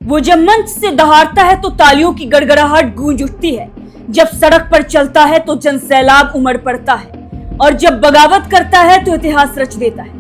वो जब मंच से दहाड़ता है तो तालियों की गड़गड़ाहट गूंज उठती है। जब सड़क पर चलता है तो जनसैलाब उमड़ पड़ता है और जब बगावत करता है तो इतिहास रच देता है।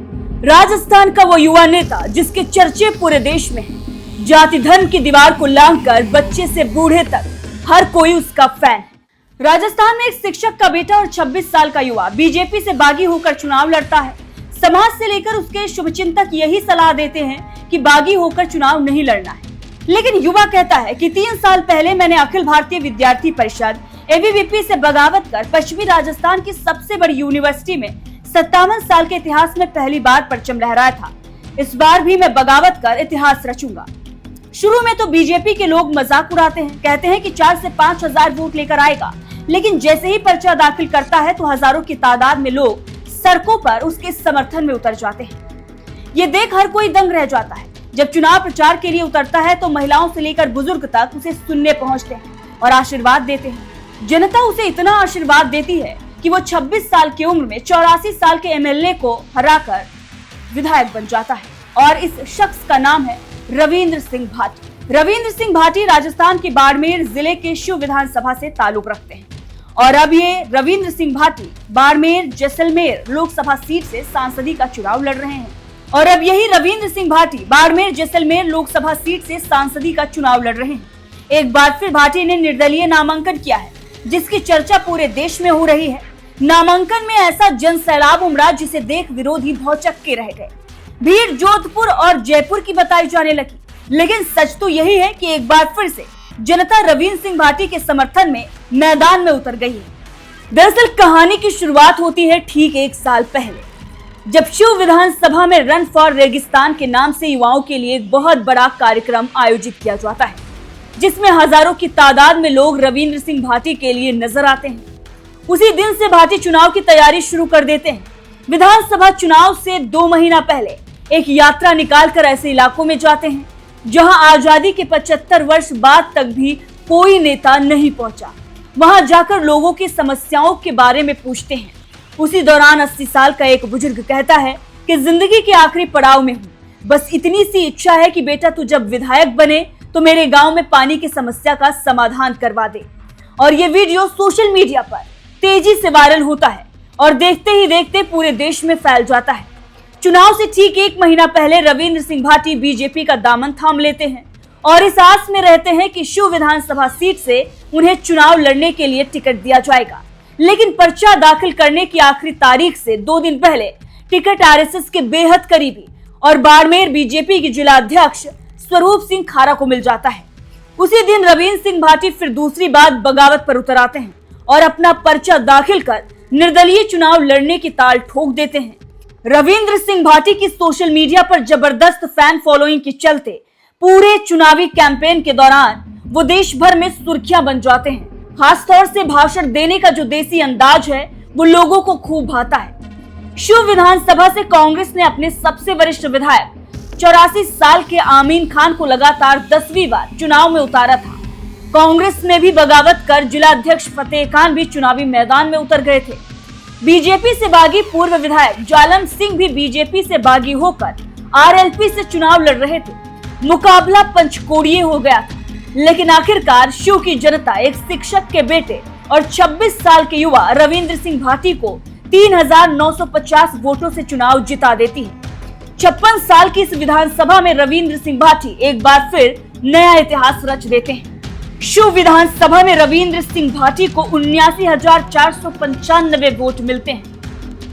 राजस्थान का वो युवा नेता जिसके चर्चे पूरे देश में है। जाति धर्म की दीवार को लांघकर बच्चे से बूढ़े तक हर कोई उसका फैन है। राजस्थान में एक शिक्षक का बेटा और 26 साल का युवा बीजेपी से बागी होकर चुनाव लड़ता है। समाज से लेकर उसके शुभचिंतक यही सलाह देते हैं कि बागी होकर चुनाव नहीं लड़ना है, लेकिन युवा कहता है कि 3 साल पहले मैंने अखिल भारतीय विद्यार्थी परिषद ABVP से बगावत कर पश्चिमी राजस्थान की सबसे बड़ी यूनिवर्सिटी में 57 साल के इतिहास में पहली बार परचम लहराया था। इस बार भी मैं बगावत कर इतिहास रचूंगा। शुरू में तो बीजेपी के लोग मजाक उड़ाते हैं, कहते हैं कि 4 से 5 हजार वोट लेकर आएगा, लेकिन जैसे ही पर्चा दाखिल करता है तो हजारों की तादाद में लोग सड़कों पर उसके समर्थन में उतर जाते हैं। ये देख हर कोई दंग रह जाता है। जब चुनाव प्रचार के लिए उतरता है तो महिलाओं से लेकर बुजुर्ग तक उसे सुनने पहुंचते हैं और आशीर्वाद देते हैं। जनता उसे इतना आशीर्वाद देती है कि वो 26 साल की उम्र में 84 साल के MLA को हराकर विधायक बन जाता है और इस शख्स का नाम है रविंद्र सिंह भाटी। रविंद्र सिंह भाटी राजस्थान के बाड़मेर जिले के शिव विधानसभा से ताल्लुक रखते हैं और अब ये रविंद्र सिंह भाटी बाड़मेर जैसलमेर लोकसभा सीट से सांसदी का चुनाव लड़ रहे हैं। और अब यही रविंद्र सिंह भाटी बाड़मेर जैसलमेर लोकसभा सीट से सांसदी का चुनाव लड़ रहे हैं। एक बार फिर भाटी ने निर्दलीय नामांकन किया है, जिसकी चर्चा पूरे देश में हो रही है। नामांकन में ऐसा जन सैलाब उमड़ा जिसे देख विरोधी भौचक्के रह गए। भीड़ जोधपुर और जयपुर की बताई जाने लगी, लेकिन सच तो यही है कि एक बार फिर से जनता रविंद्र सिंह भाटी के समर्थन में मैदान में उतर गई है। दरअसल कहानी की शुरुआत होती है ठीक 1 साल पहले, जब शिव विधानसभा में रन फॉर रेगिस्तान के नाम से युवाओं के लिए एक बहुत बड़ा कार्यक्रम आयोजित किया जाता है, जिसमें हजारों की तादाद में लोग रविंद्र सिंह भाटी के लिए नजर आते हैं। उसी दिन से भाटी चुनाव की तैयारी शुरू कर देते हैं। विधानसभा चुनाव से 2 महीना पहले एक यात्रा निकालकर ऐसे इलाकों में जाते हैं जहां आजादी के 75 वर्ष बाद तक भी कोई नेता नहीं पहुंचा। वहां जाकर लोगों की समस्याओं के बारे में पूछते हैं। उसी दौरान 80 साल का एक बुजुर्ग कहता है कि जिंदगी के आखिरी पड़ाव में हूँ, बस इतनी सी इच्छा है कि बेटा तू जब विधायक बने तो मेरे गांव में पानी की समस्या का समाधान करवा दे। और ये वीडियो सोशल मीडिया पर तेजी से वायरल होता है और देखते ही देखते पूरे देश में फैल जाता है। चुनाव से ठीक 1 महीना पहले रविंद्र सिंह भाटी बीजेपी का दामन थाम लेते हैं और इस आस में रहते हैं कि शिव विधानसभा सीट से उन्हें चुनाव लड़ने के लिए टिकट दिया जाएगा। लेकिन पर्चा दाखिल करने की आखिरी तारीख से 2 दिन पहले टिकट RSS के बेहद करीबी और बाड़मेर बीजेपी के जिला अध्यक्ष स्वरूप सिंह खारा को मिल जाता है। उसी दिन रविंद्र सिंह भाटी फिर दूसरी बार बगावत पर उतर आते हैं और अपना पर्चा दाखिल कर निर्दलीय चुनाव लड़ने की ताल ठोक देते हैं। रविंद्र सिंह भाटी की सोशल मीडिया पर जबरदस्त फैन फॉलोइंग के चलते पूरे चुनावी कैंपेन के दौरान वो देश भर में सुर्खियां बन जाते हैं। खासतौर से भाषण देने का जो देसी अंदाज है वो लोगों को खूब भाता है। शिव विधानसभा से कांग्रेस ने अपने सबसे वरिष्ठ विधायक 84 साल के आमीन खान को लगातार 10वीं बार चुनाव में उतारा था। कांग्रेस ने भी बगावत कर जिला अध्यक्ष फतेह खान भी चुनावी मैदान में उतर गए थे। बीजेपी से बागी पूर्व विधायक जालम सिंह भी बीजेपी से बागी होकर RLP से चुनाव लड़ रहे थे। मुकाबला पंचकोड़ीय हो गया था, लेकिन आखिरकार शिव की जनता एक शिक्षक के बेटे और 26 साल के युवा रविंद्र सिंह भाटी को 3950 वोटों से चुनाव जिता देती है। 56 साल की इस विधानसभा में रविंद्र सिंह भाटी एक बार फिर नया इतिहास रच देते हैं। शिव विधानसभा में रविंद्र सिंह भाटी को 79,495 वोट मिलते हैं।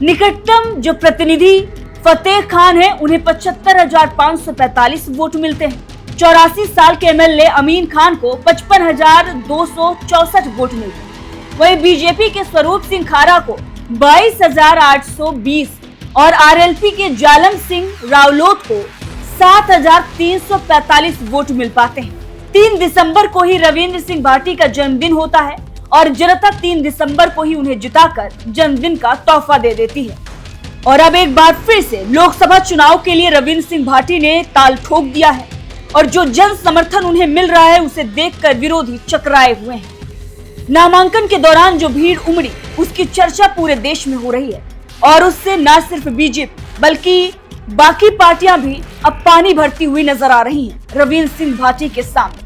निकटतम जो प्रतिनिधि फतेह खान है उन्हें 75,545 वोट मिलते हैं। 84 साल के MLA अमीन खान को 55,264 वोट मिलते हैं। वहीं बीजेपी के स्वरूप सिंह खारा को 22,820 और RLP के जालम सिंह रावलोत को 7,345 वोट मिल पाते हैं। 3 दिसंबर को ही रविंद्र सिंह भाटी का जन्मदिन होता है और जनता 3 दिसंबर को ही उन्हें जिताकर जन्मदिन का तोहफा दे देती है। और अब एक बार फिर से लोकसभा चुनाव के लिए रविंद्र सिंह भाटी ने ताल ठोक दिया है और जो जन समर्थन उन्हें मिल रहा है उसे देखकर विरोधी चकराए हुए हैं। नामांकन के दौरान जो भीड़ उमड़ी उसकी चर्चा पूरे देश में हो रही है और उससे न सिर्फ बीजेपी बल्कि बाकी पार्टियां भी अब पानी भरती हुई नजर आ रही हैं रविंद्र सिंह भाटी के सामने।